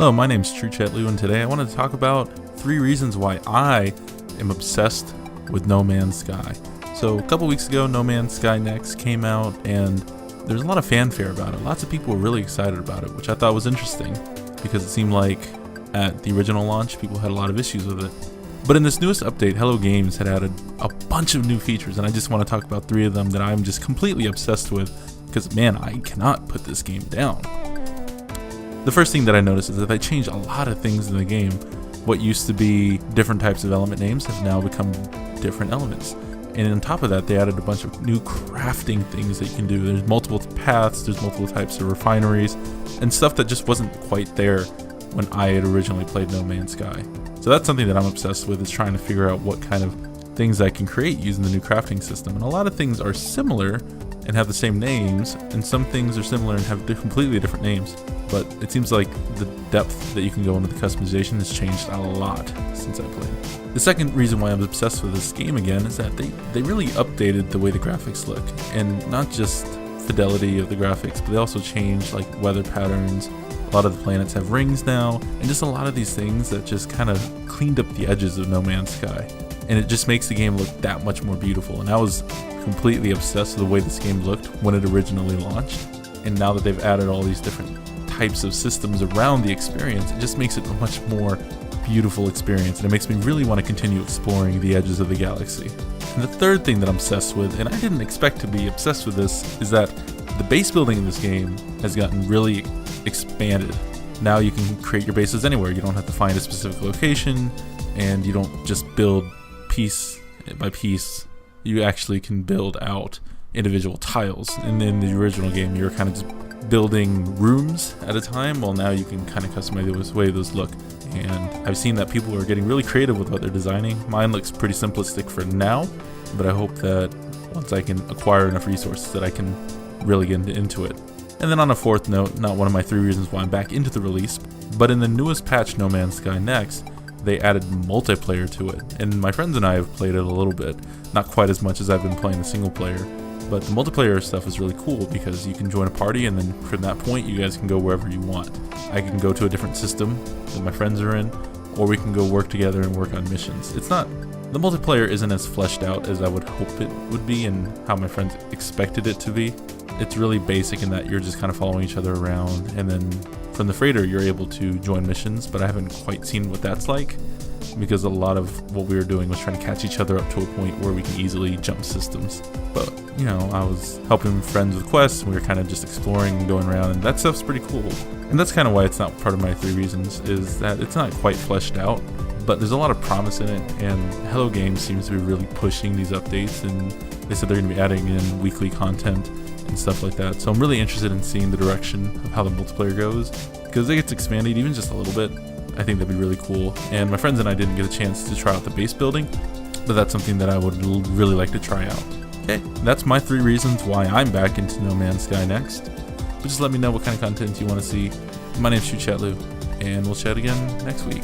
Hello, my name's True Chat Lou, and today I wanted to talk about 3 reasons why I am obsessed with No Man's Sky. So a couple weeks ago, No Man's Sky Next came out, and there's a lot of fanfare about it. Lots of people were really excited about it, which I thought was interesting, because it seemed like at the original launch, people had a lot of issues with it. But in this newest update, Hello Games had added a bunch of new features, and I just want to talk about 3 of them that I'm just completely obsessed with, because man, I cannot put this game down. The first thing that I noticed is that they changed a lot of things in the game. What used to be different types of element names have now become different elements. And on top of that, they added a bunch of new crafting things that you can do. There's multiple paths, there's multiple types of refineries, and stuff that just wasn't quite there when I had originally played No Man's Sky. So that's something that I'm obsessed with, is trying to figure out what kind of things I can create using the new crafting system. And a lot of things are similar and have the same names, and some things are similar and have completely different names. But it seems like the depth that you can go into the customization has changed a lot since I played. The second reason why I'm obsessed with this game again is that they really updated the way the graphics look, and not just fidelity of the graphics, but they also changed like weather patterns. A lot of the planets have rings now, and just a lot of these things that just kind of cleaned up the edges of No Man's Sky. And it just makes the game look that much more beautiful. And I was completely obsessed with the way this game looked when it originally launched. And now that they've added all these different types of systems around the experience, it just makes it a much more beautiful experience. And it makes me really want to continue exploring the edges of the galaxy. And the third thing that I'm obsessed with, and I didn't expect to be obsessed with this, is that the base building in this game has gotten really expanded. Now you can create your bases anywhere. You don't have to find a specific location, and you don't just build piece by piece. You actually can build out individual tiles. And in the original game, you were kind of just building rooms at a time. Well, now you can kind of customize the way those look. And I've seen that people are getting really creative with what they're designing. Mine looks pretty simplistic for now, but I hope that once I can acquire enough resources that I can really get into it. And then on a fourth note, not one of my 3 reasons why I'm back into the release, but in the newest patch, No Man's Sky Next, they added multiplayer to it. And my friends and I have played it a little bit, not quite as much as I've been playing the single player. But the multiplayer stuff is really cool because you can join a party, and then from that point you guys can go wherever you want. I can go to a different system that my friends are in, or we can go work together and work on missions. The multiplayer isn't as fleshed out as I would hope it would be and how my friends expected it to be. It's really basic in that you're just kind of following each other around, and then from the freighter you're able to join missions, but I haven't quite seen what that's like, because a lot of what we were doing was trying to catch each other up to a point where we can easily jump systems. But, you know, I was helping friends with quests, and we were kind of just exploring and going around, and that stuff's pretty cool. And that's kind of why it's not part of my 3 reasons, is that it's not quite fleshed out, but there's a lot of promise in it, and Hello Games seems to be really pushing these updates, and they said they're going to be adding in weekly content and stuff like that. So I'm really interested in seeing the direction of how the multiplayer goes, because it gets expanded even just a little bit. I think that'd be really cool. And my friends and I didn't get a chance to try out the base building, but that's something that I would really like to try out. Okay, that's my 3 reasons why I'm back into No Man's Sky Next. But just let me know what kind of content you want to see. My name's True Chat Lou, and we'll chat again next week.